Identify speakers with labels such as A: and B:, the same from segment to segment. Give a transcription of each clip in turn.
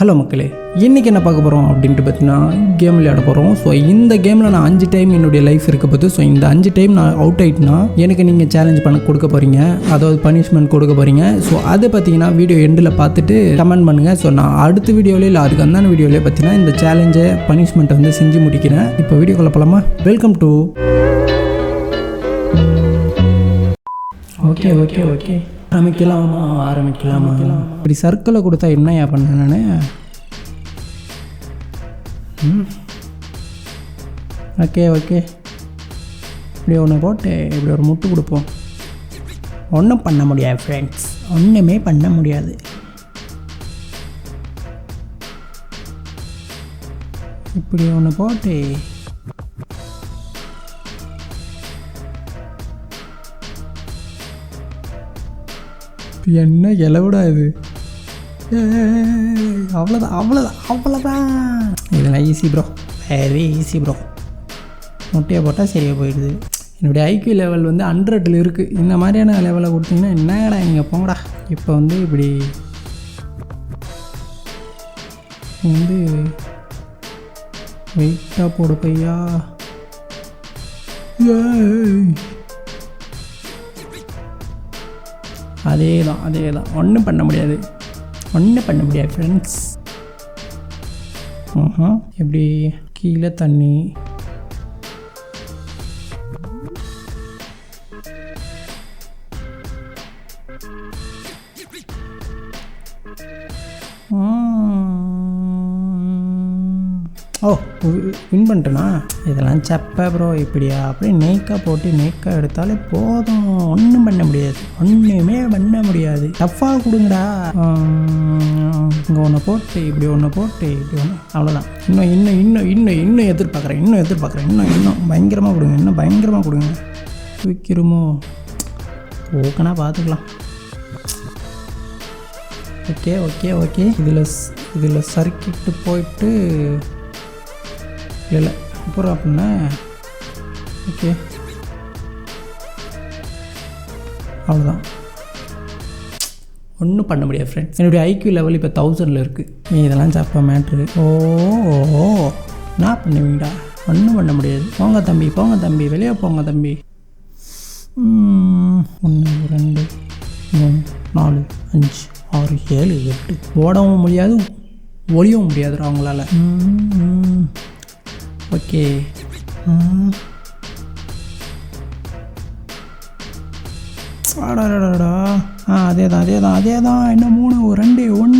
A: Hello மக்களே, இன்றைக்கி என்ன பார்க்க போகிறோம் அப்படின்ட்டு பார்த்தீங்கன்னா கேம் விளையாட போகிறோம். ஸோ இந்த கேமில் நான் 5 டைம் என்னுடைய லைஃப் இருக்க போது. ஸோ இந்த 5 டைம் நான் அவுட் ஆகிட்டுனா எனக்கு நீங்கள் சேலஞ்ச் பண்ண கொடுக்க போகிறீங்க, அதாவது பனிஷ்மெண்ட் கொடுக்க போகிறீங்க. ஸோ அது பார்த்தீங்கன்னா வீடியோ எண்டில் பார்த்துட்டு கமெண்ட் பண்ணுங்கள். ஸோ நான் அடுத்த வீடியோவில் இல்லை அதுக்கு அந்தான வீடியோவிலே பார்த்தீங்கன்னா இந்த சேலஞ்சை பனிஷ்மெண்ட்டை வந்து செஞ்சு முடிக்கிறேன். இப்போ வீடியோக்குள்ள போகலாமா? Welcome to okay okay okay ஆரம்பிக்கலாமா. இப்படி சர்க்கிளை கொடுத்தா என்ன பண்ணேன் நான்? ஓகே இப்படி ஒன்று போட்டு இப்படி ஒரு முட்டு கொடுப்போம். ஒன்றும் பண்ண முடியாது ஃப்ரெண்ட்ஸ், ஒன்றுமே பண்ண முடியாது. இப்படி ஒன்று போட்டு என்ன இலவிடா இது? அவ்வளோதான். இதெல்லாம் easy bro, very easy bro. முட்டையை போட்டால் சரியாக போயிடுது. என்னுடைய ஐக்யூ லெவல் வந்து 100 இருக்குது. இந்த மாதிரியான லெவலை கொடுத்தீங்கன்னா என்னடா நீங்கள் போங்கடா. இப்போ வந்து இப்படி வந்து வெயிட்டாக போடு பையா. அதே தான் ஒன்றும் பண்ண முடியாது ஃப்ரெண்ட்ஸ். எப்படி கீழே தண்ணி, ஓ வின் பண்ணிட்டேனா? இதெல்லாம் செப்ப ப்ரோ. இப்படியா? அப்படியே நேக்காக போட்டு நேக்காக எடுத்தாலே போதும். ஒன்றும் பண்ண முடியாது. டஃப்பாக கொடுங்கடா. இங்கே ஒன்று போட்டு இப்படி ஒன்று அவ்வளோதான். இன்னும் எதிர்பார்க்குறேன். இன்னும் பயங்கரமாக கொடுங்க. தூக்கிருமோ? ஓகேண்ணா, பார்த்துக்கலாம். ஓகே இதில் சறுக்கிட்டு போயிட்டு இல்லை அப்புறம் அப்படின்னா ஓகே அவ்வளோதான். ஒன்றும் பண்ண முடியாது ஃப்ரெண்ட்ஸ். என்னுடைய ஐக்யூ லெவல் இப்போ 1000 இருக்குது. நீ இதெல்லாம் சாப்பா மேட்ரு. என்ன பண்ணுவீங்கடா? ஒன்றும் பண்ண முடியாது. போங்க தம்பி, வெளியே போங்க தம்பி. 1 2 3 4 5 6 7 8 ஓடவும் முடியாது, ஒளியவும் முடியாது அவங்களால. ஓகே ஆடாடாடா. அதே தான். என்ன 3 2 1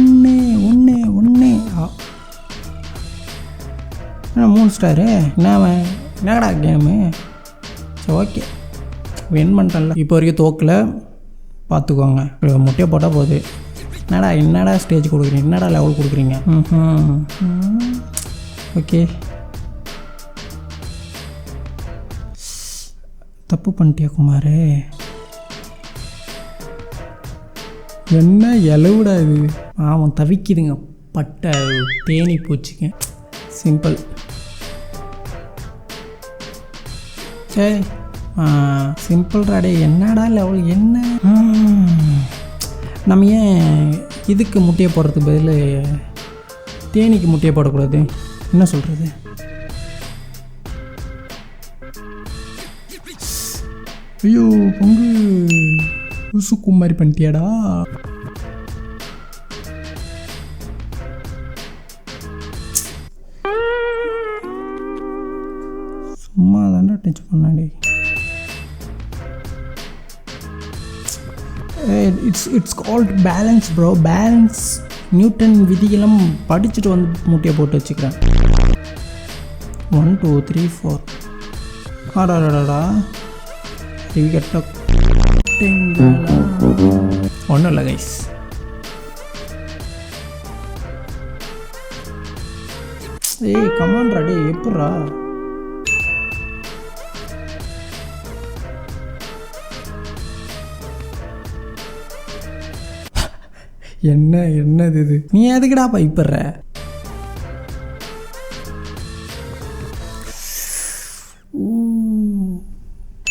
A: என்ன 3 ஸ்டாரு? என்னடா கேமு? சரி ஓகே, வின் பண்ணிட்டேன்ல. இப்போ வரைக்கும் தோக்கல, பார்த்துக்கோங்க. முட்டையை போட்டால் போகுது. என்னடா ஸ்டேஜ் கொடுக்குறீங்க? என்னடா லெவல் கொடுக்குறீங்க? ஓகே, தப்பு பண்ணிட்டியா குமார்? என்ன இலவுடா இது? அவன் தவிக்குதுங்க, பட்டை தேனி போச்சுங்க. சிம்பிள். சரி சிம்பிள் ராடே. என்னடா லெவல்? என்ன நம்ம ஏன் இதுக்கு முட்டையை போடுறதுக்கு பதில் தேனிக்கு முட்டையை போடக்கூடாது? என்ன சொல்கிறது? ஐயோ பொங்கு, உசுக்கு மாதிரி பண்ணிட்டியாடா. சும்மா தாண்டா டச் பண்ணாடி. It's called balance bro, balance. Newton விதிகளும் படிச்சுட்டு வந்து முட்டையை போட்டு வச்சுக்கிறேன். 1 2 3 4 ஆடாடாடா. ஒன்றும் இல்லை கைஸ். கமான் ராடி, எப்பட்றா? என்னது இது? நீ எதுக்குடா பைப்படுற?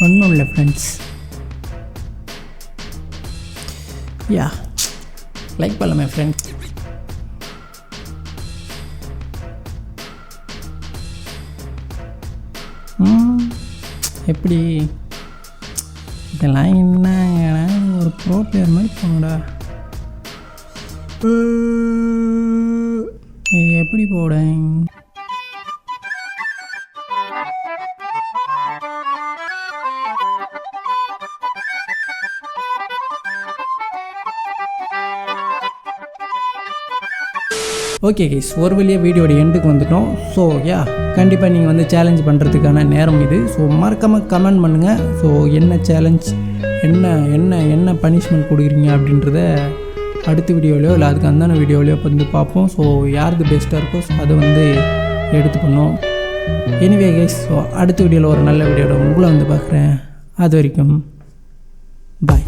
A: ஒன்றும் இல்லை ஃப்ரெண்ட்ஸ். லைக் பண்ணலாமே ஃப்ரெண்ட்ஸ். எப்படி இதெல்லாம் என்னங்க ஒரு ப்ரோ பிளேயர் மாதிரி போகணுடா. இது எப்படி போடேன்? ஓகே கைஸ், ஒரு வழியாக வீடியோட எண்டுக்கு வந்துட்டோம். ஸோ கண்டிப்பாக நீங்கள் வந்து சேலஞ்ச் பண்ணுறதுக்கான நேரம் இது. ஸோ மறக்காமல் கமெண்ட் பண்ணுங்கள். ஸோ என்ன சேலஞ்ச், என்ன பனிஷ்மெண்ட் கொடுக்குறீங்க அப்படின்றத அடுத்த வீடியோலையோ இல்லை அதுக்கு அந்தான வீடியோலையோ வந்து பார்ப்போம். ஸோ யாருக்கு பெஸ்ட்டாக இருக்கோ அதை வந்து எடுத்து பண்ணோம். எனிவே கைஸ், ஸோ அடுத்த வீடியோவில் ஒரு நல்ல வீடியோட உங்களை வந்து பார்க்குறேன். அது வரைக்கும் பாய்.